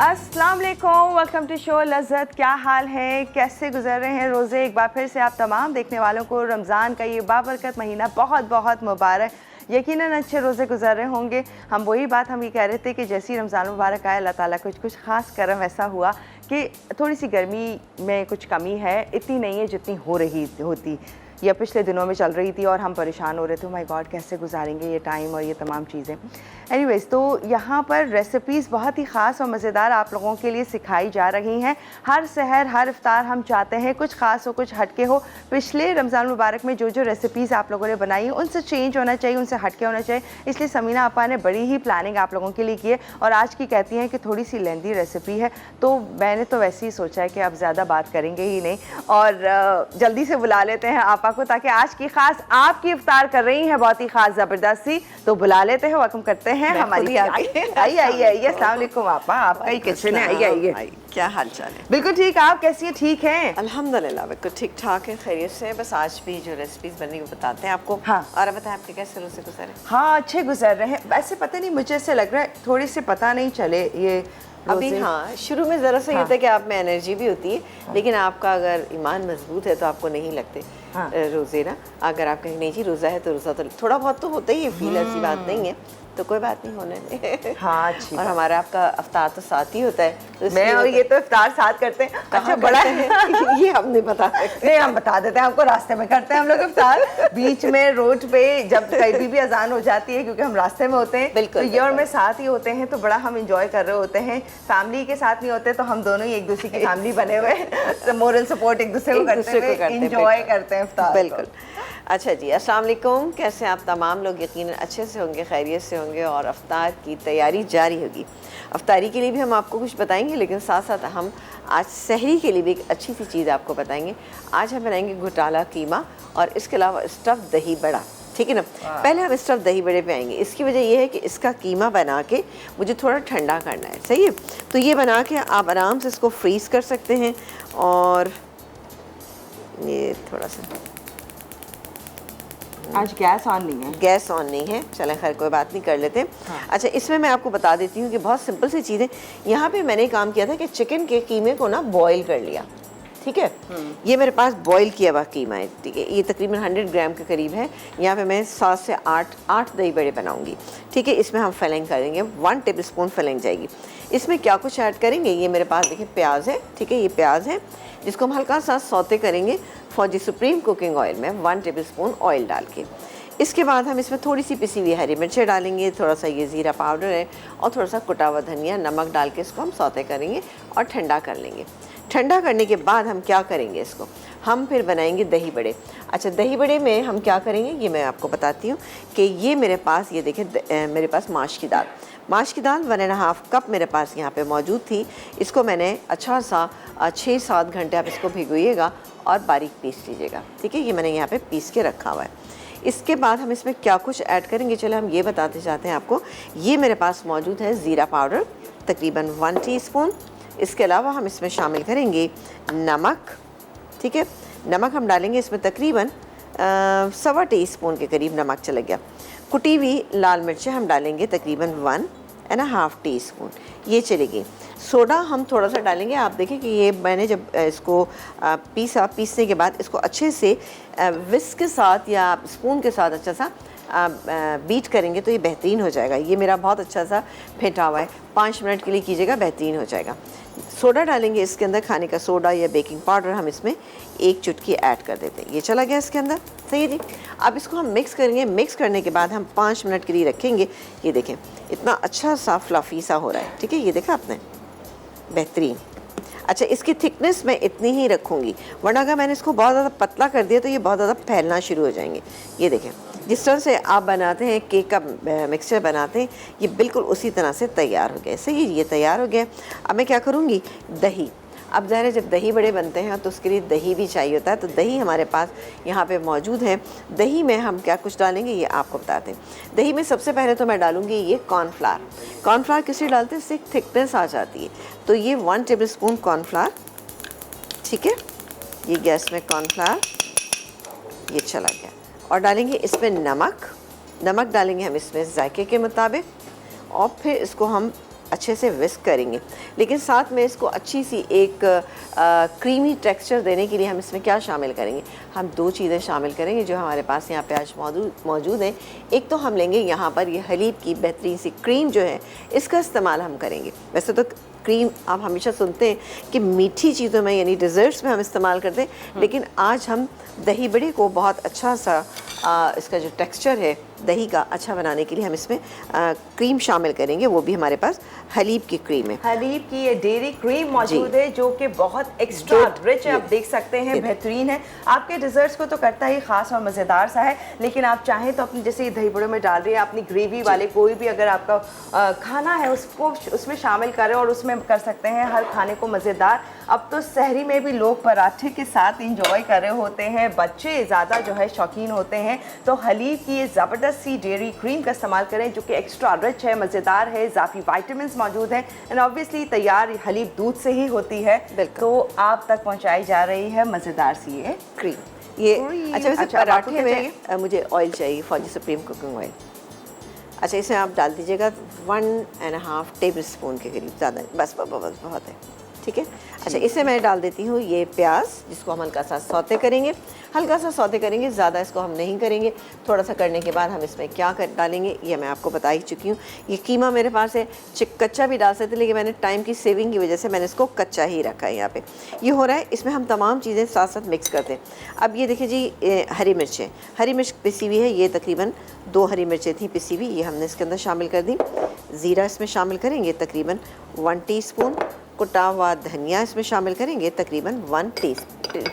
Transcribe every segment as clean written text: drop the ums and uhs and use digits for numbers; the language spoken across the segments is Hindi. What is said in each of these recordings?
अस्सलाम वालेकुम, वेलकम टू शो लज़्ज़त। क्या हाल है, कैसे गुजर रहे हैं रोज़े? एक बार फिर से आप तमाम देखने वालों को रमज़ान का ये बाबरकत महीना बहुत बहुत मुबारक। यकीनन अच्छे रोज़े गुजर रहे होंगे। हम वही बात हम ये कह रहे थे कि जैसी रमज़ान मुबारक आया, अल्लाह ताला कुछ ख़ास करम ऐसा हुआ कि थोड़ी सी गर्मी में कुछ कमी है, इतनी नहीं है जितनी हो रही होती या पिछले दिनों में चल रही थी और हम परेशान हो रहे थे, माय गॉड कैसे गुजारेंगे ये टाइम और ये तमाम चीज़ें। एनीवेज़, तो यहाँ पर रेसिपीज़ बहुत ही ख़ास और मज़ेदार आप लोगों के लिए सिखाई जा रही हैं। हर सहर हर इफ्तार हम चाहते हैं कुछ ख़ास हो, कुछ हटके हो। पिछले रमज़ान मुबारक में जो जो रेसिपीज़ आप लोगों ने बनाई हैं उनसे चेंज होना चाहिए, उनसे हटके होना चाहिए। इसलिए समीना आपा ने बड़ी ही प्लानिंग आप लोगों के लिए की है और आज की कहती हैं कि थोड़ी सी लेंदी रेसिपी है, तो मैंने तो वैसे ही सोचा है कि अब ज़्यादा बात करेंगे ही नहीं और जल्दी से बुला लेते हैं आपा को, ताकि आज की खास आपकी इफ्तार कर रही हैं बहुत ही खास ज़बरदस्त सी, तो बुला लेते हैं, वेलकम करते हैं हमारी। आइए आइए, अस्सलाम वालेकुम आपा, आपका ही किचन है, आइए आइए। क्या हाल चाल है? बिल्कुल ठीक, आप कैसी हैं? ठीक हैं? अल्हम्दुलिल्लाह बिल्कुल ठीक ठाक है, खैरियत से है। बस आज भी जो रेसिपीज बनी वो बताते हैं आपको। हाँ। और बताएं आपके कैसे रोज़े गुजरे? हाँ, अच्छे गुजर रहे हैं। वैसे पता नहीं, मुझे ऐसे लग रहा है थोड़ी सी पता नहीं चले ये अभी हाँ, शुरू में ज़रा सा ये होता है कि आप में एनर्जी भी होती है, लेकिन आपका अगर ईमान मजबूत है तो आपको नहीं लगते रोज़े ना। अगर आप कहीं नहीं जी रोज़ा है तो रोज़ा तो थोड़ा बहुत तो होता ही है, फील ऐसी बात नहीं है, तो कोई बात नहीं होने दे। हाँ, अच्छी और हमारा आपका अफ्तार तो साथ ही होता है, तो मैं और ये तो इफ्तार साथ करते हैं। अच्छा, बड़ा है ये हम नहीं बता सकते। नहीं, हम बता देते हैं आपको, रास्ते में करते हैं हम लोग इफ्तार, बीच में रोड पे जब कहीं भी अजान हो जाती है, क्योंकि हम रास्ते में होते हैं। बिल्कुल, तो ये और मैं साथ ही होते हैं, तो बड़ा हम इंजॉय कर रहे होते हैं। फैमिली के साथ नहीं होते तो हम दोनों ही एक दूसरे की फैमिली बने हुए, मोरल सपोर्ट एक दूसरे को करते हुए इंजॉय करते हैं इफ्तार। बिल्कुल। अच्छा जी, अस्सलाम वालेकुम, कैसे आप तमाम लोग? यकीनन अच्छे से होंगे, खैरियत से होंगे और अफ्तार की तैयारी जारी होगी। अफ्तारी के लिए भी हम आपको कुछ बताएंगे, लेकिन साथ साथ हम आज सहरी के लिए भी एक अच्छी सी चीज़ आपको बताएंगे। आज हम बनाएंगे घोटाला कीमा और इसके अलावा स्टफ़ दही बड़ा, ठीक है ना। पहले हम स्टफ़ दही बड़े पे आएंगे। इसकी वजह यह है कि इसका कीमा बना के मुझे थोड़ा ठंडा करना है, सही है। तो ये बना के आप आराम से इसको फ्रीज़ कर सकते हैं। और ये थोड़ा सा आज गैस ऑन नहीं है, गैस ऑन नहीं है, चलें खैर कोई बात नहीं, कर लेते हैं। हाँ। अच्छा, इसमें मैं आपको बता देती हूँ कि बहुत सिंपल सी चीज़ है। यहाँ पे मैंने काम किया था कि चिकन के कीमे को ना बॉईल कर लिया, ठीक है। ये मेरे पास बॉईल किया हुआ कीमा है, ठीक है। ये तकरीबन 100 ग्राम के करीब है। यहाँ पे मैं 7 से 8 दही बड़े बनाऊँगी, ठीक है। इसमें हम फिलिंग करेंगे, 1 टेबल स्पून फिलिंग जाएगी। इसमें क्या कुछ ऐड करेंगे, ये मेरे पास देखिए प्याज है, ठीक है। ये प्याज है जिसको हम हल्का सा सौते करेंगे फौजी सुप्रीम कुकिंग ऑयल में, 1 टेबल स्पून ऑयल डाल के। इसके बाद हम इसमें थोड़ी सी पिसी हुई हरी मिर्चें डालेंगे, थोड़ा सा ये ज़ीरा पाउडर है और थोड़ा सा कुटा हुआ धनिया, नमक डाल के इसको हम सौते करेंगे और ठंडा कर लेंगे। ठंडा करने के बाद हम क्या करेंगे, इसको हम फिर बनाएंगे दही बड़े। अच्छा, दही बड़े में हम क्या करेंगे ये मैं आपको बताती हूँ कि ये मेरे पास, ये देखें मेरे पास माश की दाल 1.5 कप मेरे पास यहाँ पे मौजूद थी। इसको मैंने अच्छा सा 6-7 घंटे आप इसको भिगोइएगा और बारीक पीस लीजिएगा, ठीक है। ये मैंने यहाँ पे पीस के रखा हुआ है। इसके बाद हम इसमें क्या कुछ ऐड करेंगे, चलो हम ये बताते चाहते हैं आपको। ये मेरे पास मौजूद है ज़ीरा पाउडर तकरीबन 1 टीस्पून। इसके अलावा हम इसमें शामिल करेंगे नमक, ठीक है। नमक हम डालेंगे इसमें तकरीबन 1.25 टीस्पून के करीब नमक चला गया। कुटी हुई लाल मिर्चें हम डालेंगे तकरीबन 1.5 टीस्पून, ये चलेगी। सोडा हम थोड़ा सा डालेंगे। आप देखें कि ये मैंने जब इसको पीसने के बाद इसको अच्छे से विस्क के साथ या स्पून के साथ अच्छा सा बीट करेंगे तो ये बेहतरीन हो जाएगा। ये मेरा बहुत अच्छा सा फेंटा हुआ है, 5 मिनट के लिए कीजिएगा, बेहतरीन हो जाएगा। सोडा डालेंगे इसके अंदर, खाने का सोडा या बेकिंग पाउडर हम इसमें 1 चुटकी ऐड कर देते हैं। ये चला गया इसके अंदर, सही है जी। अब इसको हम मिक्स करेंगे। मिक्स करने के बाद हम 5 मिनट के लिए रखेंगे। ये देखें इतना अच्छा सा फ्लफ़ी सा हो रहा है, ठीक है। ये देखा आपने, बेहतरीन। अच्छा, इसकी थिकनेस मैं इतनी ही रखूँगी, वरना अगर मैंने इसको बहुत ज़्यादा पतला कर दिया तो ये बहुत ज़्यादा फैलना शुरू हो जाएंगे। ये देखें जिस तरह से आप बनाते हैं, केक का मिक्सचर बनाते हैं, ये बिल्कुल उसी तरह से तैयार हो गया। सही, ये तैयार हो गया। अब मैं क्या करूँगी, दही। अब ज़ाहिर है जब दही बड़े बनते हैं तो उसके लिए दही भी चाहिए होता है, तो दही हमारे पास यहाँ पे मौजूद है। दही में हम क्या कुछ डालेंगे ये आपको बताते हैं। दही में सबसे पहले तो मैं डालूँगी ये कॉर्नफ्लावर। कॉर्नफ्लावर किससे डालते हैं, इससे थिकनेस आ जाती है। तो ये 1 टेबल स्पून कॉर्नफ्लावर, ठीक है। ये गैस में कॉर्नफ्लावर ये चला गया। और डालेंगे इसमें नमक। नमक डालेंगे हम इसमें जायके के मुताबिक। और फिर इसको हम अच्छे से विस्क करेंगे। लेकिन साथ में इसको अच्छी सी एक क्रीमी टेक्सचर देने के लिए हम इसमें क्या शामिल करेंगे, हम 2 चीज़ें शामिल करेंगे जो हमारे पास यहाँ पे आज मौजूद हैं। एक तो हम लेंगे यहाँ पर ये हलीब की बेहतरीन सी क्रीम जो है, इसका इस्तेमाल हम करेंगे। वैसे तो क्रीम आप हमेशा सुनते हैं कि मीठी चीज़ों में यानी डिज़र्ट्स में हम इस्तेमाल करते हैं, लेकिन आज हम दही बड़े को बहुत अच्छा सा इसका जो टेक्सचर है दही का अच्छा बनाने के लिए हम इसमें क्रीम शामिल करेंगे। वो भी हमारे पास हलीब की क्रीम है, हलीब की ये डेयरी क्रीम मौजूद है जो कि बहुत एक्स्ट्रा रिच है, आप देख सकते हैं, बेहतरीन है। आपके डिजर्ट्स को तो करता ही खास और मज़ेदार सा है, लेकिन आप चाहें तो अपनी जैसे दही बड़ों में डाल रही है अपनी ग्रेवी वाले कोई भी अगर आपका खाना है उसको उसमें शामिल करें और उसमें कर सकते हैं हर खाने को मज़ेदार। अब तो सहरी में भी लोग पराठे के साथ इंजॉय कर रहे होते हैं, बच्चे ज़्यादा जो है शौकीन होते हैं, तो हलीब की ये ज़बरदस्त सी डेयरी क्रीम का इस्तेमाल करें जो कि एक्स्ट्रा रिच है, मज़ेदार है, इजाफी विटामिन्स मौजूद हैं एंड ऑब्वियसली तैयार हलीब दूध से ही होती है, तो आप तक पहुंचाई जा रही है मज़ेदार सी ये क्रीम। ये अच्छा वैसे पराठे में मुझे ऑयल चाहिए, फौजी सुप्रीम कुकिंग ऑयल। अच्छा इसमें आप डाल दीजिएगा 1.5 टेबल स्पून के करीब, ज़्यादा बस बहुत है, ठीक है। अच्छा इससे मैं डाल देती हूँ ये प्याज जिसको हम हल्का सा सौते करेंगे, ज़्यादा इसको हम नहीं करेंगे। थोड़ा सा करने के बाद हम इसमें क्या डालेंगे ये मैं आपको बता ही चुकी हूँ। ये कीमा मेरे पास है, कच्चा भी डाल सकते, लेकिन मैंने टाइम की सेविंग की वजह से मैंने इसको कच्चा ही रखा है। यहाँ पे ये हो रहा है, इसमें हम तमाम चीज़ें साथ साथ मिक्स करते हैं। अब ये देखिए जी हरी मिर्च पिसी हुई है, ये तकरीबन 2 हरी मिर्चें थी पिसी हुई, ये हमने इसके अंदर शामिल कर दी। ज़ीरा इसमें शामिल करेंगे तकरीबन 1 टीस्पून, कुटा हुआ धनिया इसमें शामिल करेंगे तकरीबन 1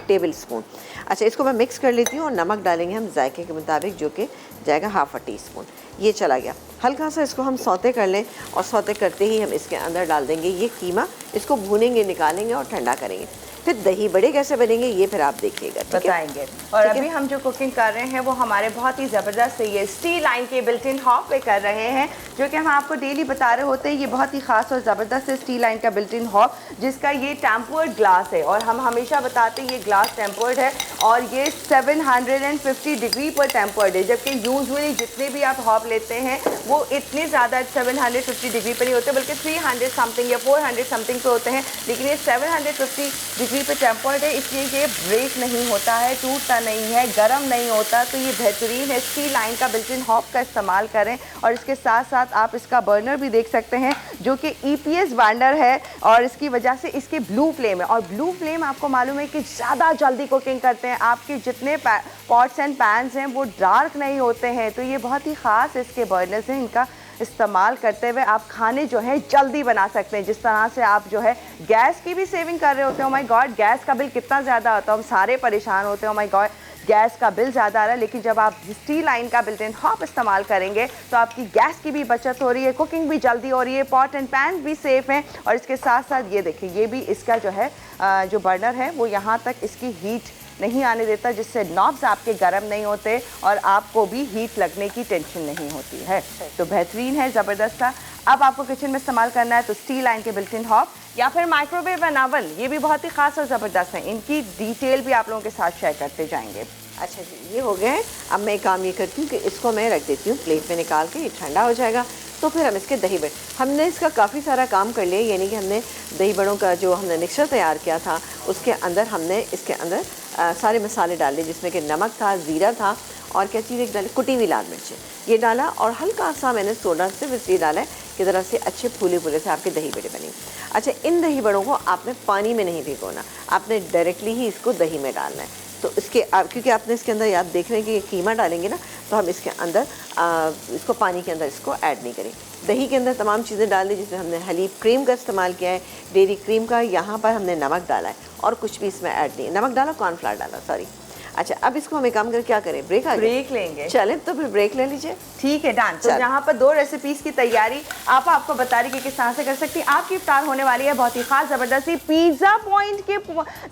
टेबल स्पून। अच्छा इसको मैं मिक्स कर लेती हूँ और नमक डालेंगे हम जायके के मुताबिक जो कि जाएगा 1/2 टीस्पून। ये चला गया, हल्का सा इसको हम सौते कर लें और सौते करते ही हम इसके अंदर डाल देंगे ये कीमा, इसको भूनेंगे, निकालेंगे और ठंडा करेंगे। फिर दही बड़े कैसे बनेंगे ये फिर आप देखिएगा, बताएंगे। और अभी हम जो कुकिंग कर रहे हैं वो हमारे बहुत ही ज़बरदस्त ये स्टील लाइन के बिल्ट इन हॉब पे कर रहे हैं, जो कि हम आपको डेली बता रहे होते हैं। ये बहुत ही ख़ास और ज़बरदस्त स्टील लाइन का बिल्ट इन हॉब जिसका ये टेम्पर्ड ग्लास है, और हम हमेशा बताते हैं ये ग्लास टेम्पर्ड है और ये 750 डिग्री पर टेम्पर्ड है, जबकि यूजुअली जितने भी आप हॉब लेते हैं वो इतने ज़्यादा 750 डिग्री पर नहीं होते, बल्कि 300 समथिंग या 400 समथिंग पे होते हैं, लेकिन ये 750 डिग्री पे टेम्पर्ड है, इसलिए ये ब्रेक नहीं होता है, टूटता नहीं है, गर्म नहीं होता। तो ये बेहतरीन है, स्टील लाइन का बिल्ट इन हॉब का इस्तेमाल करें। और इसके साथ साथ आप इसका बर्नर भी देख सकते हैं जो कि EPS बर्नर है, और इसकी वजह से इसके ब्लू फ्लेम है, और ब्लू फ्लेम आपको मालूम है कि ज़्यादा जल्दी कुकिंग करते हैं। आपके जितने पॉट्स एंड पैन्स हैं वो डार्क नहीं होते हैं, तो ये बहुत ही ख़ास इसके बर्नर्स हैं, इनका इस्तेमाल करते हुए आप खाने जो है जल्दी बना सकते हैं। जिस तरह से आप जो है गैस की भी सेविंग कर रहे होते हैं, ओ माय गॉड गैस का बिल कितना ज़्यादा आता है, हम सारे परेशान होते हैं, ओ माय गॉड गैस का बिल ज़्यादा आ रहा है, लेकिन जब आप स्टील लाइन का बिल्ट इन हॉब इस्तेमाल करेंगे तो आपकी गैस की भी बचत हो रही है, कुकिंग भी जल्दी हो रही है, पॉट एंड पैन भी सेफ़ हैं। और इसके साथ साथ ये देखिए ये भी इसका जो है जो बर्नर है वो यहाँ तक इसकी हीट नहीं आने देता, जिससे नॉब्स आपके गर्म नहीं होते और आपको भी हीट लगने की टेंशन नहीं होती है। तो बेहतरीन है, ज़बरदस्त था। अब आपको किचन में इस्तेमाल करना है तो स्टील लाइन के बिल्ट इन हॉब या फिर माइक्रोवेव एंड ओवन, ये भी बहुत ही खास और ज़बरदस्त है। इनकी डिटेल भी आप लोगों के साथ शेयर करते जाएंगे। अच्छा जी ये हो गया है। अब मैं एक काम ये करती हूँ कि इसको मैं रख देती हूँ प्लेट में निकाल के, ये ठंडा हो जाएगा तो फिर हम इसके दही बड़े, हमने इसका काफ़ी सारा काम कर लिया, यानी कि हमने दही बड़ों का जो हमने मिक्सचर तैयार किया था उसके अंदर हमने इसके अंदर सारे मसाले डाले, जिसमें कि नमक था, ज़ीरा था और क्या चीज़ एक डाली, कुटी हुई लाल मिर्च ये डाला, और हल्का सा मैंने सोडा सिर्फ इसलिए डाला है कि ज़रा से अच्छे फूले फूले से आपके दही बड़े बनेंगे। अच्छा इन दही बड़ों को आपने पानी में नहीं भिगोना, आपने डायरेक्टली ही इसको दही में डालना है। तो इसके क्योंकि आपने इसके अंदर याद देख रहे हैं कि ये कीमा डालेंगे ना, तो हम इसके अंदर इसको पानी के अंदर इसको ऐड नहीं करें। दही के अंदर तमाम चीज़ें डाल दी, जिसमें हमने हलीब क्रीम का इस्तेमाल किया है, डेयरी क्रीम का, यहाँ पर हमने नमक डाला है और कुछ भी इसमें ऐड नहीं, नमक डाला, कॉर्नफ्लावर डाला, सॉरी। अच्छा अब इसको हम एक काम कर क्या करें, ब्रेक लेंगे। चलें तो फिर ब्रेक ले लीजिए, ठीक है डन। तो यहाँ पर 2 रेसिपीज़ की तैयारी आपको बता रही कि किस तरह से कर सकती हैं। आपकी इफ्तार होने वाली है बहुत ही खास ज़बरदस्ती पिज़्ज़ा पॉइंट के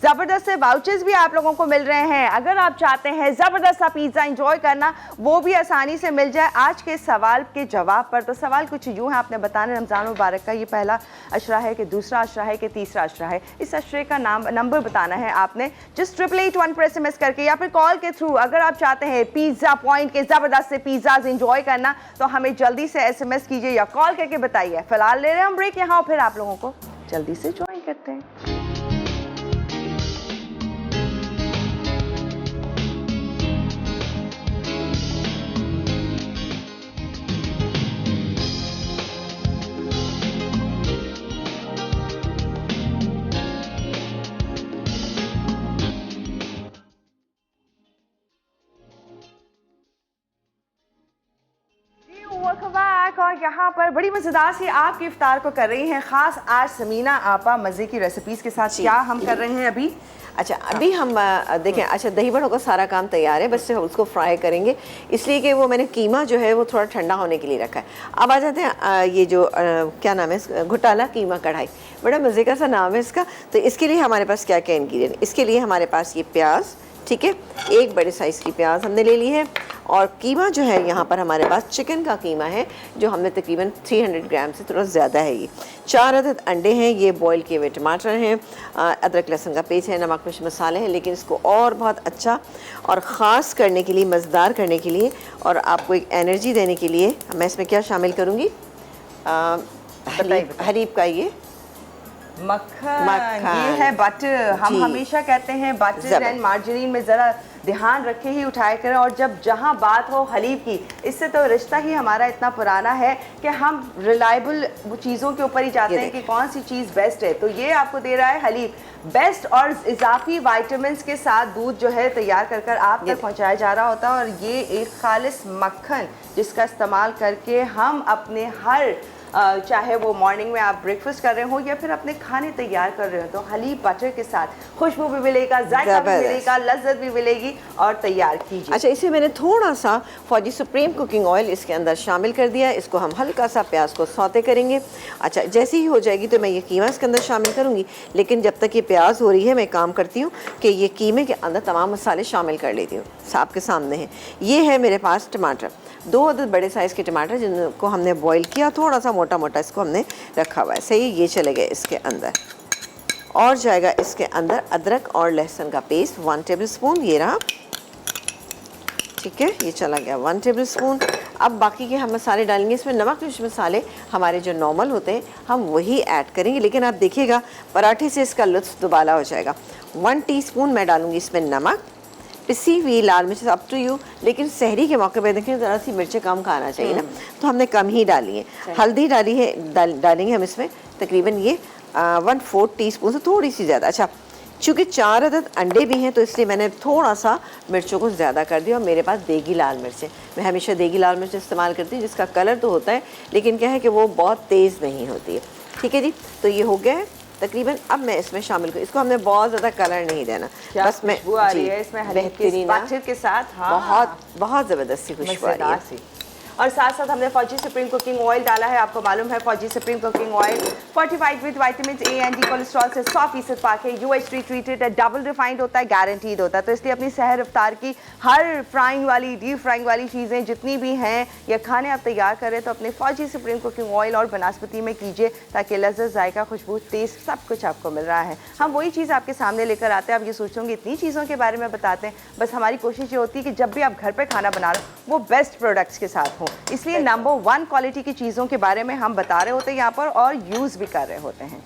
ज़बरदस्त से वाउचर्स भी आप लोगों को मिल रहे हैं। अगर आप चाहते हैं ज़बरदस्त सा पिज़्ज़ा इंजॉय करना, वो भी आसानी से मिल जाए आज के सवाल के जवाब पर। तो सवाल कुछ यूँ है, आपने बताना रमज़ान मुबारक का ये पहला अशरा है कि दूसरा अशरा है कि तीसरा अशरा है, इस अशरे का नाम नंबर बताना है आपने। जस्ट 8881 पर SMS करके या फिर कॉल के थ्रू अगर आप चाहते हैं पिज्जा पॉइंट के जबरदस्त से पिज्जाज एंजॉय करना तो हमें जल्दी से SMS कीजिए या कॉल करके बताइए। फिलहाल ले रहे हैं हम ब्रेक यहाँ, फिर आप लोगों को जल्दी से ज्वाइन करते हैं। और यहाँ पर बड़ी मज़ेदार सी आपकी इफ्तार को कर रही हैं खास आज समीना आपा मज़े की रेसिपीज़ के साथ। क्या हम कर रहे हैं अभी? अच्छा अभी हम देखें, अच्छा दही बड़ों का सारा काम तैयार है, बस उसको फ्राई करेंगे, इसलिए कि वो मैंने कीमा जो है वो थोड़ा ठंडा होने के लिए रखा है। अब आ जाते हैं ये जो क्या नाम है, घोटाला कीमा कढ़ाई, बड़ा मज़े का सा नाम है इसका। तो इसके लिए हमारे पास क्या क्या इंग्रेडिएंट, इसके लिए हमारे पास ये प्याज, ठीक है, एक बड़े साइज़ की प्याज हमने ले ली है। और कीमा जो है यहाँ पर हमारे पास चिकन का कीमा है जो हमने तकरीबन 300 ग्राम से थोड़ा ज़्यादा है। ये 4 अदद अंडे हैं, ये बॉईल किए हुए टमाटर हैं, अदरक लहसुन का पेस्ट है, नमक मिर्च मसाले हैं। लेकिन इसको और बहुत अच्छा और ख़ास करने के लिए, मज़ेदार करने के लिए और आपको एक एनर्जी देने के लिए मैं इसमें क्या शामिल करूँगी, हलीब का ये मक्खन, ये है बटर। हम हमेशा कहते हैं बटर एंड मार्जरीन में ज़रा ध्यान रखे ही उठाया करें। और जब जहाँ बात हो हलीब की, इससे तो रिश्ता ही हमारा इतना पुराना है कि हम रिलायबल चीज़ों के ऊपर ही जाते हैं कि कौन सी चीज़ बेस्ट है। तो ये आपको दे रहा है हलीब बेस्ट और इजाफी वाइटामिन्स के साथ दूध जो है तैयार कर कर आप तक पहुँचाया जा रहा होता है। और ये एक खालिस मक्खन जिसका इस्तेमाल करके हम अपने हर चाहे वो मॉर्निंग में आप ब्रेकफास्ट कर रहे हो या फिर अपने खाने तैयार कर रहे हो तो हलीब बटर के साथ खुशबू भी मिलेगा, जायका भी मिलेगा, लज्जत भी मिलेगी। और तैयार कीजिए। अच्छा, इसे मैंने थोड़ा सा फौजी सुप्रीम कुकिंग ऑयल इसके अंदर शामिल कर दिया। इसको हम हल्का सा प्याज को सौते करेंगे। अच्छा, जैसे ही हो जाएगी तो मैं ये कीमा इसके अंदर शामिल करूँगी। लेकिन जब तक ये प्याज हो रही है मैं काम करती हूँ कि ये कीमे के अंदर तमाम मसाले शामिल कर लेती हूँ। आपके सामने है, ये है मेरे पास टमाटर, 2 अदद बड़े साइज़ के टमाटर जिनको हमने बॉईल किया, थोड़ा सा मोटा मोटा इसको हमने रखा हुआ है। सही, ये चले गए इसके अंदर। और जाएगा इसके अंदर अदरक और लहसुन का पेस्ट 1 टेबल स्पून, ये रहा, ठीक है, ये चला गया 1 टेबल स्पून। अब बाकी के हम मसाले डालेंगे। इसमें नमक मिर्च मसाले हमारे जो नॉर्मल होते हैं हम वही ऐड करेंगे, लेकिन आप देखिएगा पराठे से इसका लुत्फ़ दुबाला हो जाएगा। 1 टीस्पून मैं डालूँगी इसमें नमक, पिसी हुई लाल मिर्च अप टू यू, लेकिन सहरी के मौके पे देखें ज़रा सी मिर्चें कम खाना चाहिए ना, तो हमने कम ही डाली है। हल्दी डाली है, डालेंगे हम इसमें तकरीबन ये 1/4 टीस्पून से थोड़ी सी ज़्यादा। अच्छा, चूँकि 4 अदद अंडे भी हैं तो इसलिए मैंने थोड़ा सा मिर्चों को ज़्यादा कर दिया। और मेरे पास देगी लाल मिर्च है, मैं हमेशा देगी लाल मिर्च इस्तेमाल करती हूँ जिसका कलर तो होता है लेकिन क्या है कि वो बहुत तेज़ नहीं होती है। ठीक है जी, तो ये हो गया है तकरीबन। अब मैं इसमें शामिल करूँ, इसको हमने बहुत ज़्यादा कलर नहीं देना, बस मैं बेहतरीन बटर के साथ। हाँ, बहुत बहुत ज़बरदस्ती खुशबू आ रही है। और साथ साथ हमने फौजी सुप्रीम कुकिंग ऑयल डाला है। आपको मालूम है फौजी supreme cooking oil fortified with vitamin A and D, cholesterol से 100% पाक है, UHT ट्रीटेड है, डबल रिफाइंड होता है, गारंटीड होता है। तो इसलिए अपनी सहर इफ्तार की हर फ्राइंग वाली, डीप फ्राइंग वाली चीज़ें जितनी भी हैं या खाने आप तैयार करें तो अपने फौजी सुप्रीम कुकिंग ऑयल और बनस्पति में कीजिए ताकि लज्जत, जायका, खुशबू, टेस्ट सब कुछ आपको मिल रहा है। हम वही चीज़ आपके सामने लेकर आते हैं। आप ये सोचोगे इतनी चीज़ों के बारे में बताते हैं, बस हमारी कोशिश ये होती है कि जब भी आप घर पर खाना बना रहे हो वो बेस्ट प्रोडक्ट्स के साथ हों। इसलिए नंबर 1 क्वालिटी की चीज़ों के बारे में हम बता रहे होते हैं यहाँ पर और यूज़ भी कर रहे होते हैं,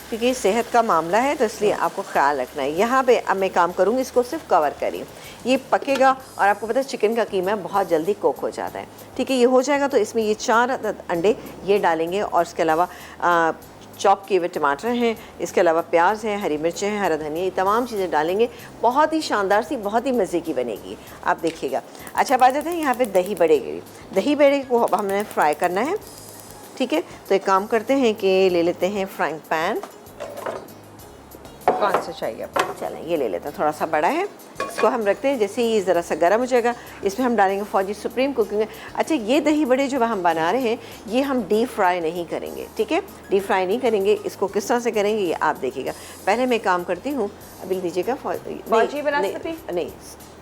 क्योंकि सेहत का मामला है तो इसलिए आपको ख्याल रखना है। यहाँ पे अब मैं काम करूँगी, इसको सिर्फ कवर करिए, ये पकेगा। और आपको पता है चिकन का कीमा बहुत जल्दी कुक हो जाता है। ठीक है, ये हो जाएगा तो इसमें ये 4 अंडे ये डालेंगे और इसके अलावा चॉप किए हुए टमाटर हैं, इसके अलावा प्याज हैं, हरी मिर्चें हैं, हरा धनिया, ये तमाम चीज़ें डालेंगे। बहुत ही शानदार सी, बहुत ही मज़े की बनेगी, आप देखिएगा। अच्छा, बात जाते हैं यहाँ पे दही बड़े की। दही बड़े को हमने फ्राई करना है। ठीक है, तो एक काम करते हैं कि ले लेते हैं फ्राइंग पैन। कौन सा चाहिए आपको? चलें, ये ले लेते हैं, थोड़ा सा बड़ा है। इसको हम रखते हैं, जैसे ही ज़रा सा गर्म हो जाएगा इसमें हम डालेंगे फौजी सुप्रीम कुकिंग। अच्छा, ये दही बड़े जो हम बना रहे हैं ये हम डीप फ्राई नहीं करेंगे। ठीक है, डीप फ्राई नहीं करेंगे। इसको किस तरह से करेंगे ये आप देखिएगा। पहले मैं काम करती हूँ, अभी दीजिएगा फौजी बनस्पति नहीं,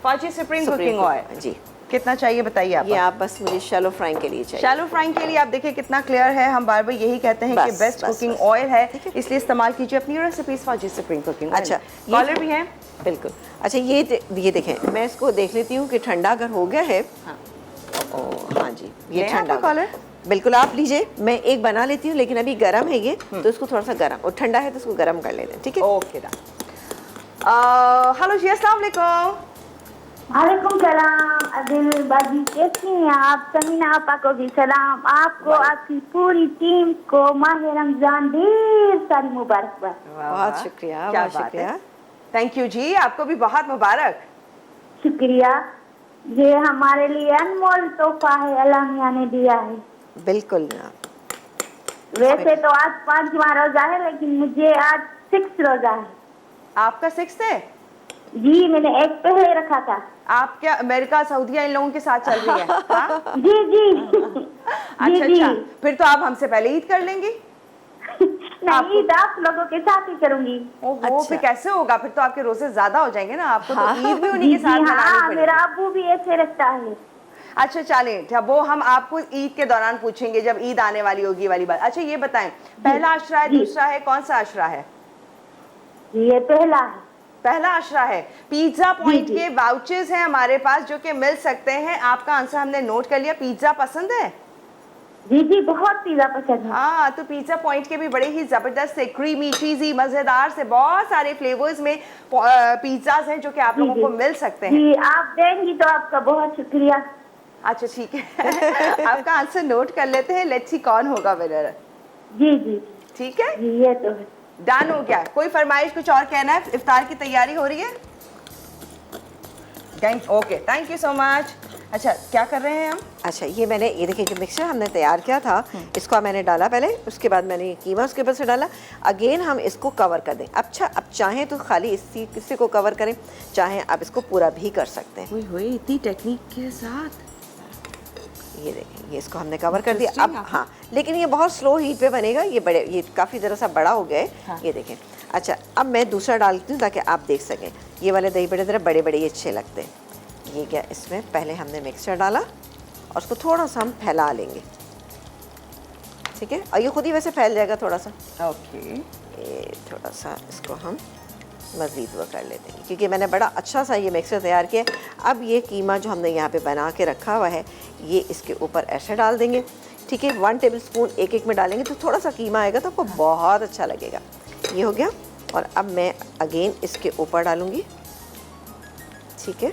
फौजी सुप्रीम कुकिंग ऑयल। जी, कितना चाहिए बताइए आप? ये आप बस मुझे शैलो फ्राइंग के लिए चाहिए। शैलो फ्राइंग के लिए आप देखिए कितना क्लियर है। हम बार बार यही कहते हैं कि बेस्ट कुकिंग ऑयल है, इसलिए इस्तेमाल कीजिए अपनी रेसिपीज फौजी सुप्रीम कुकिंग। अच्छा, कॉलर भी हैं, बिल्कुल। अच्छा ये देखें, मैं इसको देख लेती हूँ कि ठंडा अगर हो गया है। हाँ। हाँ जी, ये ले ठंडा आपका कॉलर? बिल्कुल आप लीजिए, मैं एक बना लेती हूँ, लेकिन अभी गर्म है ये, तो इसको थोड़ा सा गर्म, और ठंडा है तो इसको गर्म कर लेते हैं, ठीक है? Okay done. हेलो जी, अस्सलाम वालेकुम। वालेकुम सलाम अदिल बाजी, कैसी हैं आप? समीना आपा को भी सलाम, आपको आपकी पूरी टीम को माह रमजान ढेर सारी मुबारकबाद। बहुत शुक्रिया, बहुत शुक्रिया। थैंक यू जी, आपको भी बहुत मुबारक। शुक्रिया, ये हमारे लिए अनमोल तोहफा है, अल्लाह मियां ने दिया है। बिल्कुल ना। वैसे तो आज 5वां रोजा है, लेकिन मुझे आज 6 रोजा है। आपका 6 है? जी, मैंने एक पहले रखा था। आप क्या अमेरिका सऊदीया इन लोगों के साथ चल रही है? हाँ? जी जी। अच्छा जी, अच्छा, जी। फिर तो आप हमसे पहले ईद कर लेंगी। नहीं, ईद आप लोगों के साथ ही करूंगी। ओहो, अच्छा। फिर कैसे होगा? फिर तो आपके रोजे ज्यादा हो जाएंगे ना, आपको हाँ। तो ईद भी उन्हीं जी के जी, साथ मनानी हाँ, पड़ेगी। मेरा अबू भी ऐसे रखता है। अच्छा चलें, अच्छा वो हम आपको ईद के दौरान पूछेंगे जब ईद आने वाली होगी, ये वाली बात। अच्छा ये बताएं, पहला अशरा है, जी। दूसरा है, कौन सा अशरा है? ये पहला है। पहला अशरा है। पिज्जा पॉइंट जी। के वाउचर्स हैं हमारे पास जो कि मिल सकते हैं। आपका आंसर हमने नोट कर लिया। पिज्जा पसंद है? जी जी, बहुत पिज्जा पसंद है। हाँ, तो पिज्जा पॉइंट के भी बड़े ही जबरदस्त से क्रीमी, चीजी, मजेदार से बहुत सारे फ्लेवर्स में पिज्जाज हैं जो कि आप जी, लोगों जी। को मिल सकते हैं। जी, आप देंगी तो आपका बहुत शुक्रिया। अच्छा ठीक है। आपका आंसर नोट कर लेते हैं। लेट्स सी कौन होगा विनर। जी जी ठीक है, जी, ये तो है। डन हो गया। कोई फरमाइश, कुछ और कहना है? इफ्तार की तैयारी हो रही है? Okay, thank you so much. अच्छा, क्या कर रहे हैं हम? अच्छा, ये देखिए जो मिक्सचर हमने तैयार किया था, इसको मैंने डाला पहले, उसके बाद मैंने कीमा उसके ऊपर से डाला। अगेन हम इसको कवर कर दें। अच्छा, अब चाहें तो खाली इसी को कवर करें, चाहें आप इसको पूरा भी कर सकते हैं। हुई इतनी टेक्निक के साथ। ये देखिए, ये इसको हमने कवर कर दिया। अब हाँ, लेकिन ये बहुत स्लो हीट पे बनेगा। ये काफ़ी ज़रा सा बड़ा हो गया है। हाँ। ये देखें। अच्छा, अब मैं दूसरा डालती हूँ ताकि आप देख सकें। ये वाले दही बड़े ज़रा बड़े बड़े ये अच्छे लगते हैं। ये क्या, इसमें पहले हमने मिक्सचर डाला और उसको थोड़ा सा हम फैला लेंगे, ठीक है? और ये खुद ही वैसे फैल जाएगा थोड़ा सा। ओके, ये थोड़ा सा इसको हम मज़ीद वो कर लेते हैं, क्योंकि मैंने बड़ा अच्छा सा ये मिक्सचर तैयार किया। अब ये कीमा जो हमने यहाँ पे बना के रखा हुआ है, ये इसके ऊपर ऐसे डाल देंगे, ठीक है? 1 टेबलस्पून एक में डालेंगे तो थोड़ा सा कीमा आएगा तो आपको बहुत अच्छा लगेगा। ये हो गया। और अब मैं अगेन इसके ऊपर डालूँगी, ठीक है?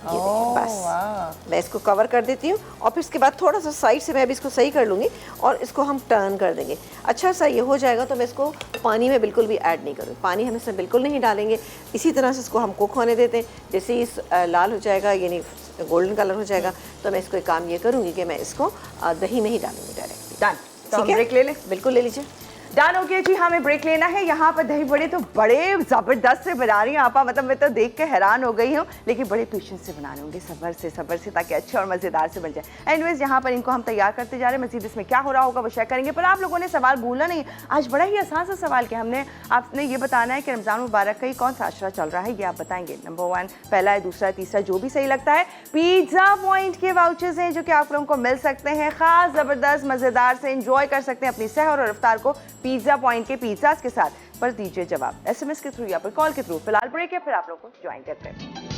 ये देखिए, बस मैं इसको कवर कर देती हूँ और फिर इसके बाद थोड़ा सा साइड से मैं अभी इसको सही कर लूँगी और इसको हम टर्न कर देंगे। अच्छा सा ये हो जाएगा तो मैं इसको पानी में बिल्कुल भी ऐड नहीं करूँगी, पानी हम इसमें बिल्कुल नहीं डालेंगे। इसी तरह से इसको हम कुक होने देते हैं। जैसे ही लाल हो जाएगा, यानी गोल्डन कलर हो जाएगा, तो मैं इसको एक काम ये करूँगी कि मैं इसको दही में ही डालूँगी डायरेक्टली। डन। तो हम ब्रेक ले लें? बिल्कुल ले लीजिए। डन हो गया जी, हमें ब्रेक लेना है। यहाँ पर दही बड़े तो बड़े ज़बरदस्त से बना रही हैं आपा, मतलब मैं तो देख के हैरान हो गई हूँ, लेकिन बड़े पेशेंस से बना रहे होंगे, सब्र से, ताकि अच्छे और मज़ेदार से बन जाए। एनीवेज, यहाँ पर इनको हम तैयार करते जा रहे हैं। मज़ीद इसमें क्या हो रहा होगा वो शेयर करेंगे, पर आप लोगों ने सवाल भूलना नहीं। आज बड़ा ही आसान सा सवाल किया हमने, आपने ये बताना है कि रमज़ान मुबारक का कौन सा अशरा चल रहा है, ये आप बताएंगे। नंबर 1 पहला है, दूसरा है, तीसरा, जो भी सही लगता है। पिज़्ज़ा पॉइंट के वाउचर्स हैं जो कि आप लोगों को मिल सकते हैं, ख़ास ज़बरदस्त मज़ेदार से इंजॉय कर सकते हैं अपनी सहर और इफ्तार को पिज़्ज़ा पॉइंट के पिज़्ज़ास के साथ। पर दीजिए जवाब SMS के थ्रू या फिर कॉल के थ्रू। फिलहाल ब्रेक है, फिर आप लोगों को ज्वाइन करते हैं।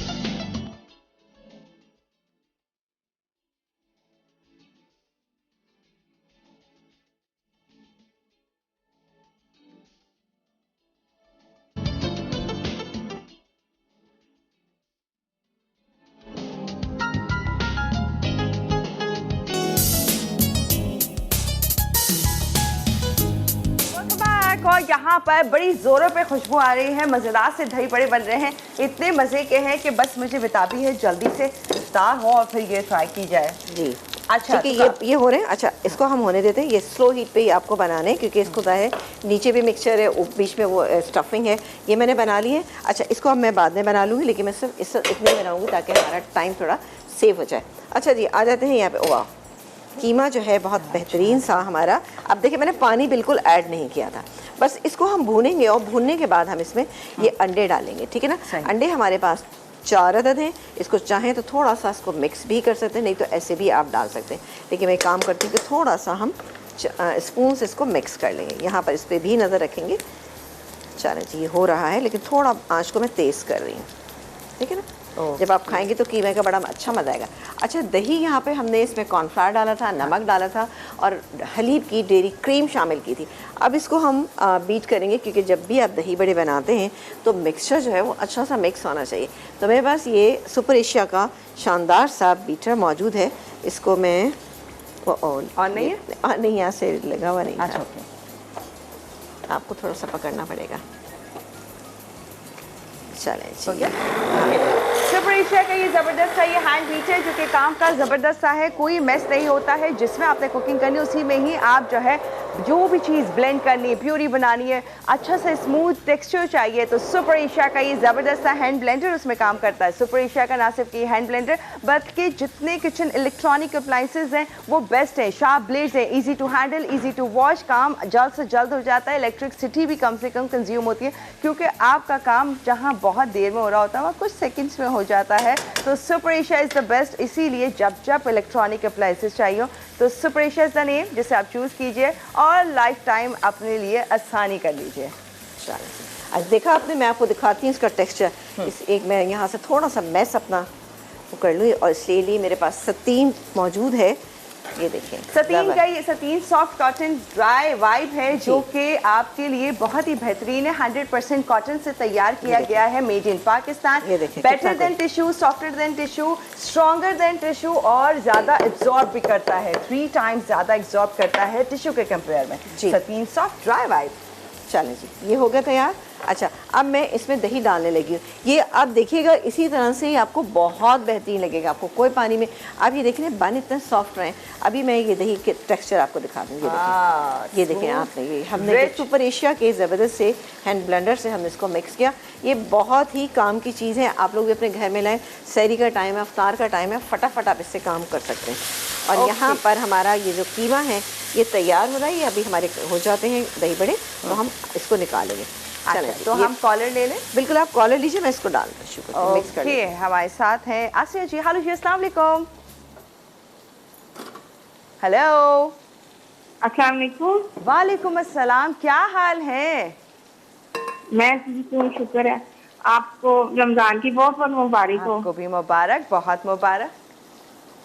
और यहाँ पर बड़ी जोरों पे खुशबू आ रही है, मज़ेदार से दही बड़े बन रहे हैं, इतने मज़े के हैं कि बस मुझे बेताबी है जल्दी से इफ्तार हो और फिर ये ट्राई की जाए। जी अच्छा, ठीक है, ये हो रहे हैं। अच्छा, इसको हम होने देते हैं। ये स्लो हीट पे ही आपको बनाने हैं, क्योंकि इसको है नीचे भी मिक्सचर है, बीच में वो स्टफिंग है, ये मैंने बना ली है। अच्छा, इसको अब मैं बाद में बना लूँगी, लेकिन मैं सिर्फ इतने बनाऊँगी ताकि हमारा टाइम थोड़ा सेव हो जाए। अच्छा जी, आ जाते हैं यहाँ पे। वाह, कीमा जो है बहुत बेहतरीन सा हमारा। अब देखिए, मैंने पानी बिल्कुल ऐड नहीं किया था, बस इसको हम भूनेंगे और भूनने के बाद हम इसमें ये अंडे डालेंगे, ठीक है ना? अंडे हमारे पास 4 अदद हैं। इसको चाहें तो थोड़ा सा इसको मिक्स भी कर सकते हैं, नहीं तो ऐसे भी आप डाल सकते हैं, लेकिन मैं काम करती हूँ कि थोड़ा सा हम स्पून से इसको मिक्स कर लेंगे। यहाँ पर इस पर भी नज़र रखेंगे, चलें जी, ये हो रहा है, लेकिन थोड़ा आंच को मैं तेज़ कर रही हूँ, ठीक है ना। जब आप खाएंगे तो कीमे का बड़ा अच्छा मज़ा आएगा। अच्छा, दही यहाँ पे हमने इसमें कॉर्नफ्लावर डाला था, नमक डाला था और हलीब की डेयरी क्रीम शामिल की थी। अब इसको हम बीट करेंगे, क्योंकि जब भी आप दही बड़े बनाते हैं तो मिक्सचर जो है वो अच्छा सा मिक्स होना चाहिए। तो मेरे पास ये सुपर एशिया का शानदार सा बीटर मौजूद है। इसको मैं और नहीं है, नहीं, यहाँ से लगा हुआ नहीं। अच्छा, आपको थोड़ा सा पकड़ना पड़ेगा। चलें हो जी, गया। सुपर एशिया का ये ज़बरदस्त सा ये हैंड बीटर जो कि काम का ज़बरदस्त सा है, कोई मेस नहीं होता है। जिसमें आपने कुकिंग करनी उसी में ही आप जो है जो भी चीज़ ब्लेंड करनी है, प्यूरी बनानी है, अच्छा सा स्मूथ टेक्सचर चाहिए तो सुपर एशिया का ये ज़बरदस्त सा हैंड ब्लेंडर उसमें काम करता है। सुपर एशिया का ना सिर्फ कि हैंड ब्लेंडर बल्कि जितने किचन इलेक्ट्रॉनिक अप्लाइंसेज हैं वो बेस्ट हैं। शार्प ब्लेड्स हैं, easy to handle, easy to wash, काम जल्द से जल्द हो जाता है। इलेक्ट्रिसिटी भी कम से कम कंज्यूम होती है, क्योंकि आपका काम जहाँ बहुत देर में हो रहा होता है वहाँ कुछ सेकंड्स में हो जाता है। तो super Asia is the best. इसीलिए जब इलेक्ट्रॉनिक अप्लाइंसेस चाहिए हो तो super Asia is the name, जिसे आप चूज़ कीजिए और लाइफ टाइम अपने लिए आसानी कर लीजिए। चलें। आज देखा आपने, मैं आपको दिखाती हूँ इसका टेक्सचर। इस एक मैं यहाँ से थोड़ा सा मैस अपना वो कर लूँ, और इसलिए लिए मेरे पास सतीन मौजूद है। ये देखें, सतीन का ये सतीन सॉफ्ट कॉटन ड्राई वाइप है जो कि आपके लिए बहुत ही बेहतरीन है। 100% कॉटन से तैयार किया गया है, मेड इन पाकिस्तान। ये देखें, better than tissue, softer then tissue, stronger than tissue और ज़्यादा एब्जॉर्ब भी करता है। 3 टाइम्स ज़्यादा एब्जॉर्ब करता है टिश्यू के कंपेयर में। सतीन सॉफ्ट ड्राई वाइप। चलें जी, ये हो गया तैयार। अच्छा, अब मैं इसमें दही डालने लगी हूँ। ये आप देखिएगा, इसी तरह से ही आपको बहुत बेहतरीन लगेगा। आपको कोई पानी में, आप ये देखें बन इतने सॉफ्ट रहे। अभी मैं ये दही के टेक्सचर आपको दिखा दूँगी। ये देखें आपने, ये हमने सुपर एशिया के ज़बरदस्त से हैंड ब्लेंडर से हमने इसको मिक्स किया। ये बहुत ही काम की चीज़ है, आप लोग भी अपने घर में लाएँ। सहरी का टाइम है, अफ्तार का टाइम है, फटाफट आप इससे काम कर सकते हैं। और यहाँ पर हमारा ये जो कीमा है ये तैयार हो रहा है। ये अभी हमारे हो जाते हैं दही बड़े, तो हम इसको निकालेंगे। अच्छा, तो हम कॉलर ले लें। बिल्कुल, आप कॉलर लीजिए, मैं इसको डाल दूँ। शुक्र, मिक्स कर ओके, हमारे साथ हैं आसिया जी। हेलो जी, अस्सलाम वालेकुम। हेलो, अस्सलाम वालेकुम। वालेकुम अस्सलाम, क्या हाल है? मैं तो शुक्र है। आपको रमजान की बहुत बहुत मुबारक हो। आपको भी मुबारक, बहुत मुबारक।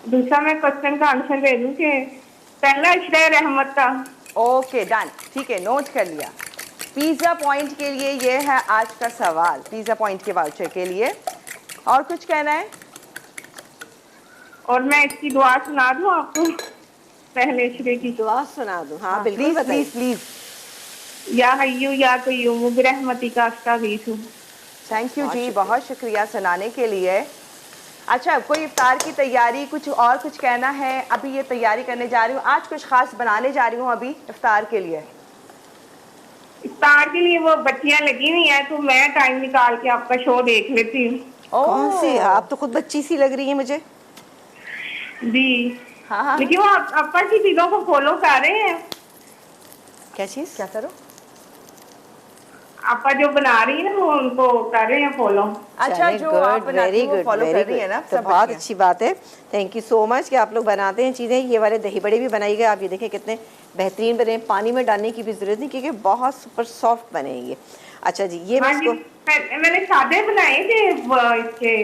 दूसरा मैं क्वेश्चन का आंसर दे दूं कि पहला इश्रा रहमत का। ओके डन, ठीक है, नोट कर लिया। पिज़्ज़ा पॉइंट के लिए ये है आज का सवाल, पिज़्ज़ा पॉइंट के वाउचर के लिए। और कुछ कहना है? और मैं इसकी दुआ सुना दूं आपको, पहले इश्रे की। दुआ सुना दूँ? हाँ बिल्कुल, प्लीज बताइए। Please please. या हय्यू या कय्यूम बिरहमती का अस्तगीथु। थैंक यू जी, बहुत शुक्रिया सुनाने के लिए। अच्छा, कोई इफ्तार की तैयारी, कुछ और कुछ कहना है? अभी ये तैयारी करने जा रही हूँ, आज कुछ खास बनाने जा रही हूँ अभी इफ्तार के लिए। इफ्तार के लिए वो बच्चियां लगी हुई हैं, तो मैं टाइम निकाल के आपका शो देख लेती हूँ। कौन सी? आप तो खुद बच्ची सी लग रही है मुझे। जी हाँ, लेकिन वो आपा की चीजों को फॉलो कर रहे हैं। क्या चीज़? क्या करो? आपा जो बना रही है ना वो उनको कर रहे हैं फॉलो। अच्छा, जो आप बनाती हैं वो फॉलो कर रही है ना तो सब बहुत बच्चियां। अच्छी बात है। थैंक यू सो मच कि आप लोग बनाते हैं चीज़ें। ये वाले दही बड़े भी बनाइएगा, आप ये देखें कितने बेहतरीन बने। पानी में डालने की भी ज़रूरत नहीं, क्योंकि बहुत सुपर सॉफ्ट बनेंगे। अच्छा जी, ये मैं इसको मैंने सादे बनाए थे इसके,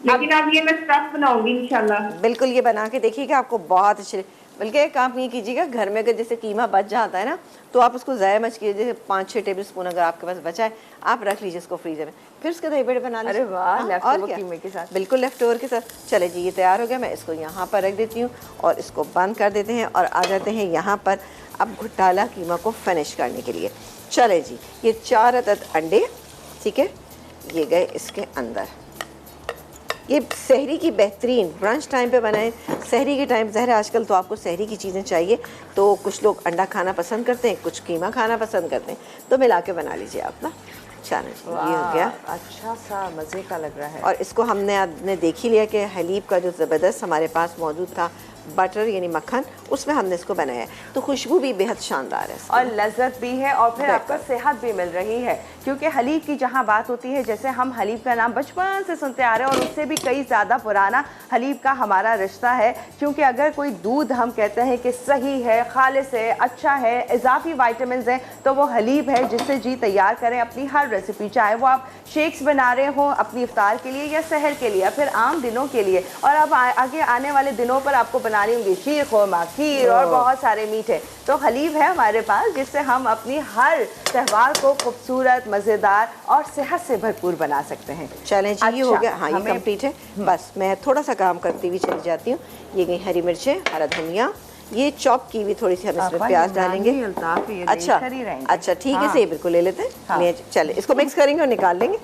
लेकिन अब ये मैं स्टफ बनाऊंगी इंशाल्लाह। बिल्कुल, ये बना के देखिएगा, आपको बहुत अच्छे। बल्कि एक काम ये कीजिएगा, घर में अगर जैसे कीमा बच जाता है ना, तो आप उसको ज़ाया मच कीजिए। जैसे 5-6 टेबल स्पून अगर आपके पास बचा है, आप रख लीजिए इसको फ्रीजर में, फिर उसके दही बड़े बना लीजिए। अरे वाह, हाँ, लेफ्ट और ओवर क्या? कीमे के साथ। बिल्कुल लेफ्ट ओवर के साथ। चले जी, ये तैयार हो गया। मैं इसको यहाँ पर रख देती हूँ और इसको बंद कर देते हैं और आ जाते हैं यहाँ पर अब घुटाला कीमा को फिनिश करने के लिए। चले जी, ये 4 अदद अंडे, ठीक है, ये गए इसके अंदर। ये सहरी की बेहतरीन ब्रंच टाइम पे बनाएं। सहरी के टाइम ज़हर आजकल तो आपको सहरी की चीज़ें चाहिए, तो कुछ लोग अंडा खाना पसंद करते हैं, कुछ कीमा खाना पसंद करते हैं, तो मिला के बना लीजिए आप ना। चलें, ये हो गया। अच्छा सा मज़े का लग रहा है। और इसको हमने देख ही लिया कि हलीब का जो ज़बरदस्त हमारे पास मौजूद था बटर यानी मक्खन, उसमें हमने इसको बनाया है। तो खुशबू भी बेहद शानदार है इसकी। और लज्जत भी है और फिर आपको सेहत भी मिल रही है, क्योंकि हलीब की जहाँ बात होती है, जैसे हम हलीब का नाम बचपन से सुनते आ रहे हैं और उससे भी कई ज़्यादा पुराना हलीब का हमारा रिश्ता है। क्योंकि अगर कोई दूध हम कहते हैं कि सही है, खालिस है, अच्छा है, इजाफी वाइटामिन है, तो वो हलीब है जिससे जी तैयार करें अपनी हर रेसिपी, चाहे वो आप शेक्स बना रहे हो अपनी इफ्तार के लिए या सहर के लिए या फिर आम दिनों के लिए। और अब आगे आने वाले दिनों पर आपको बनानी होंगी शीर खुरमा, खीर और बहुत सारे मीठे। तो हलीब है हमारे पास जिससे हम अपनी हर त्यौहार को खूबसूरत, मज़ेदार और सेहत से भरपूर बना सकते हैं। चलें जी, ये हो गया। हाँ, ये हमें कंप्लीट है। बस मैं थोड़ा सा काम करती हुई चली जाती हूँ। ये गई हरी मिर्चें, हरा धनिया, ये चॉप की हुई थोड़ी सी हम इसमें प्याज डालेंगे। अच्छा ठीक है, सही बिल्कुल ले लेते हैं। चले इसको मिक्स करेंगे और निकाल लेंगे।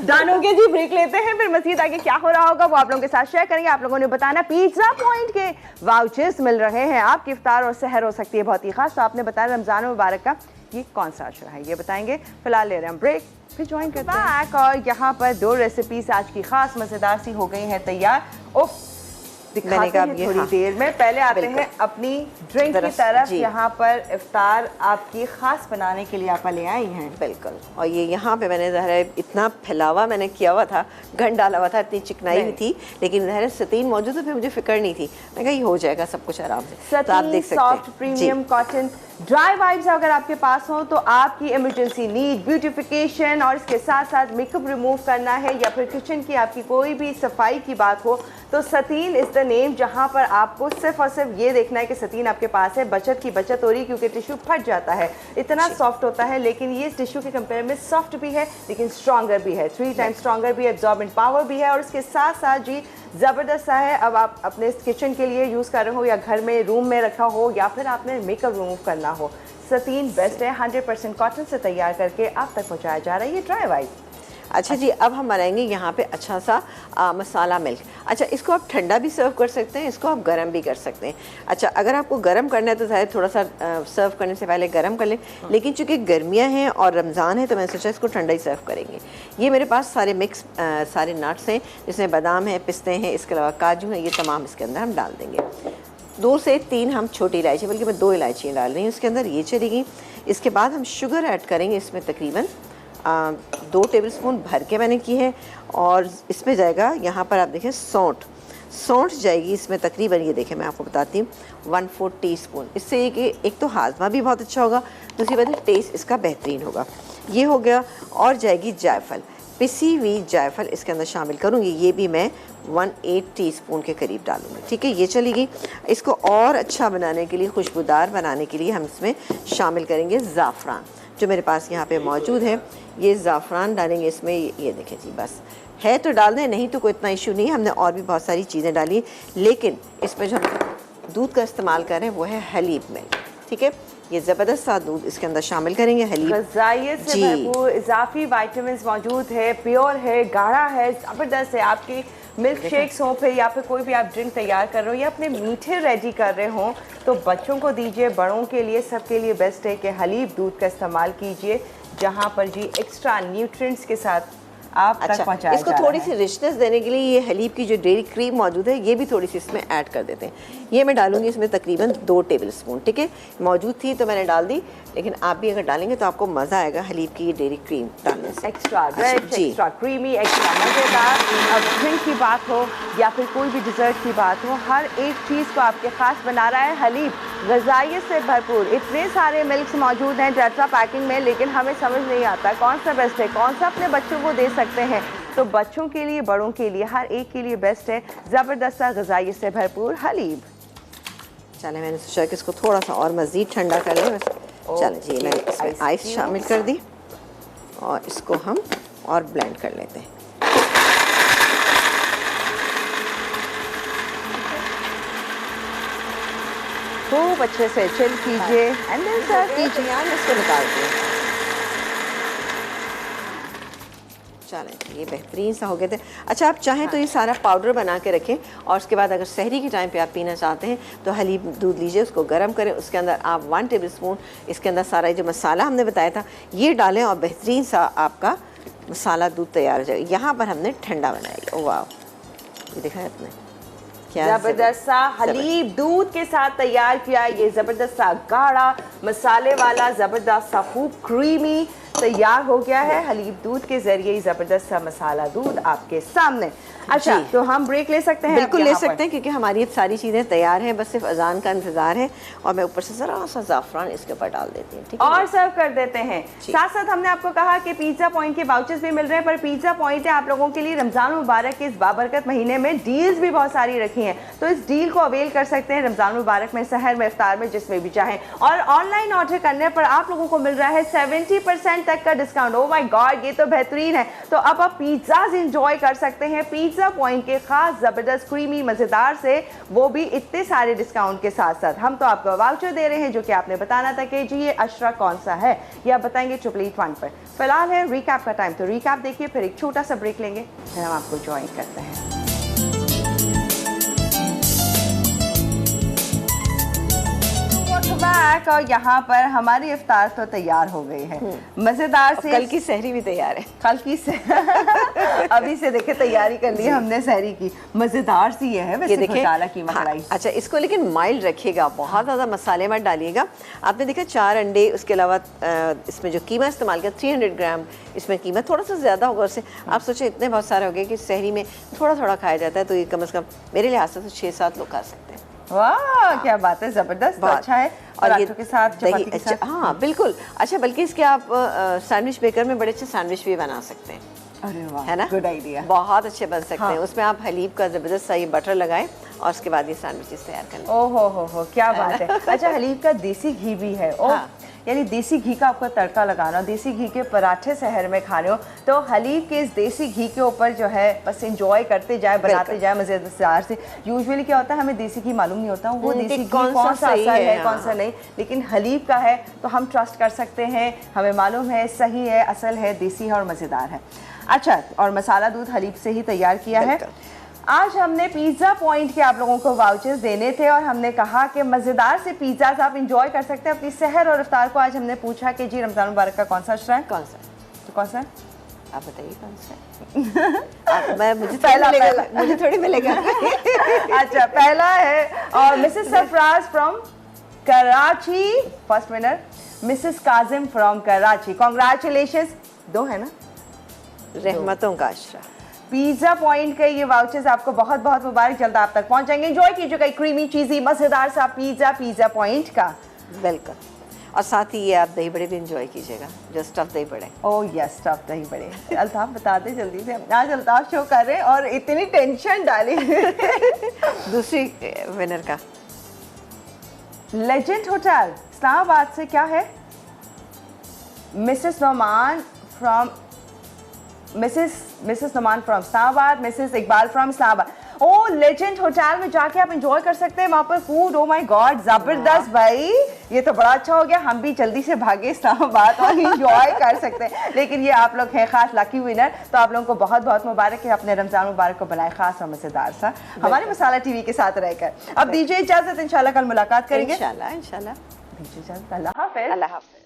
जानोगे जी, ब्रेक लेते हैं, फिर मज़ीद आगे क्या हो रहा होगा वो आप लोगों के साथ शेयर करेंगे। आप लोगों ने बताना पिज़्ज़ा पॉइंट के वाउचर्स मिल रहे हैं, आपकी इफ्तार और सहर हो सकती है बहुत ही खास। तो आपने बताया रमज़ान मुबारक का ये कौन सा अशरा है, ये बताएंगे। फिलहाल ले रहे हैं ब्रेक, फिर ज्वाइन करते हैं। और यहाँ पर 2 रेसिपीज आज की खास मज़ेदार सी हो गई हैं तैयार। ओह, दिखाते हैं थोड़ी देर में। पहले आते हैं अपनी ड्रिंक की तरफ। यहाँ पर इफ्तार आपकी खास बनाने के लिए आप ले आई हैं। बिल्कुल। और ये यहाँ पे मैंने ज़हरा इतना फैलावा मैंने किया हुआ था, घंट डाला हुआ था, इतनी चिकनाई भी थी, लेकिन ज़हरा सतीन मौजूद है, फिर मुझे फिक्र नहीं थी। मैं कहा ये हो जाएगा सब कुछ आराम से। तो आप देख सकते हैं, soft premium cotton dry wipes अगर आपके पास हो तो आपकी इमरजेंसी नीड, ब्यूटिफिकेशन और इसके साथ साथ मेकअप रिमूव करना है या फिर किचन की आपकी कोई भी सफाई की बात हो तो सतीन इज़ द नेम, जहां पर आपको सिर्फ और सिर्फ ये देखना है कि सतीन आपके पास है। बचत की बचत हो रही है क्योंकि टिश्यू फट जाता है, इतना सॉफ्ट होता है, लेकिन ये टिश्यू के कंपेयर में सॉफ्ट भी है लेकिन स्ट्रॉन्गर भी है, 3 टाइम्स स्ट्रॉन्गर भी है, एब्जॉर्बेंट पावर भी है और इसके साथ साथ जी ज़बरदस्त सा है। अब आप अपने किचन के लिए यूज़ कर रहे हो या घर में रूम में रखा हो या फिर आपने मेकअप रिमूव करना हो, सतीन बेस्ट है। 100% कॉटन से तैयार करके आप तक पहुंचाया जा रहा है ये ड्राई वाइप। अच्छा जी, अब हम बनाएंगे यहाँ पे अच्छा सा मसाला मिल्क। अच्छा, इसको आप ठंडा भी सर्व कर सकते हैं, इसको आप गरम भी कर सकते हैं। अच्छा, अगर आपको गरम करना है तो शायद थोड़ा सा सर्व करने से पहले गरम कर लें, लेकिन चूंकि गर्मियाँ हैं और रमज़ान है तो मैंने सोचा इसको ठंडा ही सर्व करेंगे। ये मेरे पास सारे मिक्स सारे नट्स हैं, जिसमें बादाम हैं, पिस्ते हैं, इसके अलावा काजू हैं, ये तमाम इसके अंदर हम डाल देंगे। 2 से 3 हम छोटी इलायची, बल्कि मैं 2 इलायचियाँ डाल रही हूँ इसके अंदर, ये चलेगी। इसके बाद हम शुगर ऐड करेंगे इसमें, तकरीबन 2 टेबलस्पून भर के मैंने की है। और इसमें जाएगा, यहाँ पर आप देखें, सौंठ जाएगी इसमें तकरीबन, ये देखें मैं आपको बताती हूँ, 1/4 टीस्पून। इससे ये कि एक तो हाजमा भी बहुत अच्छा होगा, दूसरी बात है टेस्ट इसका बेहतरीन होगा। ये हो गया। और जाएगी जायफल, पिसी हुई जायफल इसके अंदर शामिल करूँगी, ये भी मैं 1/8 टीस्पून के करीब डालूँगी। ठीक है, ये चलेगी। इसको और अच्छा बनाने के लिए, खुशबूदार बनाने के लिए हम इसमें शामिल करेंगे ज़ाफ़रान, जो मेरे पास यहाँ पे मौजूद है। ये ज़ाफ़रान डालेंगे इसमें, ये देखें जी, बस है तो डाल दें, नहीं तो कोई इतना इशू नहीं है। हमने और भी बहुत सारी चीज़ें डाली, लेकिन इसमें जो हम दूध का इस्तेमाल कर रहे हैं वो है हलीब मिल्क। ठीक है, ये ज़बरदस्त सा दूध इसके अंदर शामिल करेंगे। हलीब ग़िज़ाइयत से भरपूर, इजाफी विटामिन मौजूद है, प्योर है, गाढ़ा है, ज़बरदस्त है। आपकी मिल्क शेक्स हो फिर या फिर कोई भी आप ड्रिंक तैयार कर रहे हो या अपने मीठे रेडी कर रहे हो तो बच्चों को दीजिए, बड़ों के लिए, सबके लिए बेस्ट है कि हलीब दूध का इस्तेमाल कीजिए, जहाँ पर जी एक्स्ट्रा न्यूट्रिएंट्स के साथ आप तक पहुँचाया इसको थोड़ी सी रिचनेस देने के लिए ये हलीब की जो डेयरी क्रीम मौजूद है ये भी थोड़ी सी इसमें ऐड कर देते हैं। ये मैं डालूंगी इसमें तकरीबन 2 टेबलस्पून। ठीक है, मौजूद थी तो मैंने डाल दी, लेकिन आप भी अगर डालेंगे तो आपको मज़ा आएगा हलीब की ये डेयरी क्रीम डालने से। Extra rich, extra creamy, extra मज़ेदार। अब ड्रिंक की बात हो या फिर कोई भी डिज़र्ट की बात हो, हर एक चीज़ को आपके ख़ास बना रहा है हलीब। ग़िज़ाइयत से भरपूर, इतने सारे मिल्क्स मौजूद हैं टेट्रा पैकिंग में, लेकिन हमें समझ नहीं आता कौन सा बेस्ट है, कौन सा अपने बच्चों को दे सकते हैं। तो बच्चों के लिए, बड़ों के लिए, हर एक के लिए बेस्ट है ज़बरदस्त सा ग़िज़ाइयत से भरपूर हलीब। चले, मैंने सोचा कि इसको थोड़ा सा और मज़ीद ठंडा कर लें। चलें जी, मैंने इसमें आइस शामिल कर दी और इसको हम और ब्लेंड कर लेते हैं। खूब अच्छे से चिल कीजिए एंड देन सर्व कीजिए। यार इसको निकालते हैं। चलें, ये बेहतरीन सा हो गए थे। अच्छा, आप चाहें तो ये सारा पाउडर बना के रखें और उसके बाद अगर सहरी के टाइम पे आप पीना चाहते हैं तो हलीब दूध लीजिए, उसको गर्म करें, उसके अंदर आप 1 टेबलस्पून इसके अंदर सारा जो मसाला हमने बताया था ये डालें और बेहतरीन सा आपका मसाला दूध तैयार हो जाएगा। यहाँ पर हमने ठंडा बनाया। वाह, ये देखा है आपने क्या जबरदस्त सा हलीब दूध के साथ तैयार किया। ये जबरदस्त सा गाढ़ा मसाले वाला जबरदस्त सा खूब क्रीमी तैयार हो गया है हलीब दूध के जरिए। जबरदस्त सा मसाला दूध आपके सामने। अच्छा, तो हम ब्रेक ले सकते हैं? बिल्कुल ले सकते हैं, क्योंकि हमारी ये सारी चीज़ें तैयार हैं, बस सिर्फ अजान का इंतज़ार है। और मैं ऊपर से ज़रा सा ज़ाफ़रान इसके ऊपर डाल देती हूँ, ठीक है, और सर्व कर देते हैं। साथ साथ हमने आपको कहा कि पिज़्ज़ा पॉइंट के वाउचर्स भी मिल रहे हैं, पर पिज़्ज़ा पॉइंट है आप लोगों के लिए रमज़ान मुबारक के इस बाबरकत महीने में डील्स भी बहुत सारी रखी हैं, तो इस डील को अवेल कर सकते हैं रमज़ान मुबारक में, सहर में, इफ्तार में, जिसमें भी चाहें। और ऑनलाइन ऑर्डर करने पर आप लोगों को मिल रहा है 70% तक का डिस्काउंट। ओह माय गॉड, ये तो बेहतरीन है। तो अब आप पिज़्ज़ाज इंजॉय कर सकते हैं पिज़्ज़ा पॉइंट के खास जबरदस्त क्रीमी मजेदार से, वो भी इतने सारे डिस्काउंट के साथ साथ। हम तो आपको वाउचर दे रहे हैं जो कि आपने बताना था कि जी ये अशरा कौन सा है, ये आप बताएंगे 888 पर। फिलहाल है रिकैप का टाइम, तो रिकैप देखिए, फिर एक छोटा सा ब्रेक लेंगे, फिर हम आपको ज्वाइन करते हैं। बैक, और यहाँ पर हमारी इफ्तार तो तैयार हो गई है मजेदार से। कल की सहरी भी तैयार है। कल की अभी से देखे तैयारी कर ली है हमने सहरी की। मजेदार सी है वैसे घोटाला कीमा कढ़ाई। अच्छा, इसको लेकिन माइल्ड रखिएगा, बहुत ज़्यादा मसाले मत डालिएगा। आपने देखा 4 अंडे, उसके अलावा इसमें जो कीमा इस्तेमाल किया 300 ग्राम इसमें कीमा, थोड़ा सा ज़्यादा होगा उससे। आप सोचें इतने बहुत सारे हो गए कि सहरी में थोड़ा थोड़ा खाया जाता है, तो ये कम से कम मेरे लिहाज से तो 6-7 लोग खा सकते हैं। वाह, क्या बात है, जबरदस्त, तो अच्छा है। और ये के साथ चपाती के साथ, हाँ बिल्कुल। अच्छा, बल्कि इसके आप सैंडविच मेकर में बड़े अच्छे सैंडविच भी बना सकते हैं। अरे वाह, है ना, गुड आइडिया, बहुत अच्छे बन सकते हैं। उसमें आप हलीब का जबरदस्त सा ये बटर लगाएं और उसके बाद ये सैंडविचेस तैयार कर लें। ओहो हो, क्या बात है। अच्छा, हलीब का देसी घी भी है। ओह, यानी देसी घी का आपको तड़का लगाना, देसी घी के पराठे शहर में खाने हो, तो हलीब के इस देसी घी के ऊपर जो है बस एंजॉय करते जाए, बनाते जाए मज़ेदार से। यूजुअली क्या होता है, हमें देसी घी मालूम नहीं होता वो देसी घी कौन सा असल है कौन सा नहीं, लेकिन हलीब का है तो हम ट्रस्ट कर सकते हैं, हमें मालूम है सही है, असल है, देसी है और मज़ेदार है। अच्छा, और मसाला दूध हलीब से ही तैयार किया है। आज हमने पिज़्ज़ा पॉइंट के आप लोगों को वाउचर्स देने थे और हमने कहा कि मज़ेदार से पिज़्ज़ास आप इंजॉय कर सकते हैं अपनी सहर और इफ्तार को। आज हमने पूछा कि जी रमज़ान मुबारक का कौन सा अशरा है? कौन सा? तो कौन सा है? आप बताइए कौन सा? मैं मुझे थोड़ी मिलेगा। अच्छा, पहला है और Mrs Sarfaraz from Karachi, first winner Mrs Kazim from Karachi, congratulations. 2 है ना? रहमतों का अशरा। पिज़्ज़ा पॉइंट के ये वाउचर्स आपको बहुत बहुत मुबारक, जल्द आप तक पहुंच जाएंगे। एंजॉय कीजिएगा क्रीमी चीज़ी मज़ेदार सा पिज़्ज़ा पॉइंट का। बिल्कुल, और साथ ही ये आप दही बड़े भी एंजॉय कीजिएगा, जो स्टफ दही बड़े। ओह यस, स्टफ दही बड़े। अल्ताफ बता दे जल्दी से, आज अल्ताफ शो कर रहे हैं और इतनी टेंशन डाली। दूसरी विनर का लेजेंड होटल इस्लामाबाद से क्या है? Mrs Noman from Islamabad, Mrs Iqbal from Islamabad. Oh, legend hotel में जाके आप एंजॉय कर सकते हैं वहाँ पर फूड। ओ माय गॉड, जबरदस्त भाई, ये तो बड़ा अच्छा हो गया। हम भी जल्दी से भागे इस्लामाबाद और एंजॉय कर सकते हैं। लेकिन ये आप लोग हैं खास लकी विनर, तो आप लोगों को बहुत बहुत मुबारक है। अपने रमजान मुबारक को बनाए खास और मजेदार सा हमारे मसाला टीवी के साथ रहकर। अब दीजिए इजाजत, इंशाल्लाह कल मुलाकात करेंगे। इंशाल्लाह। दीजिए इजाजत, अल्लाह हाफिज। अल्लाह हाफिज।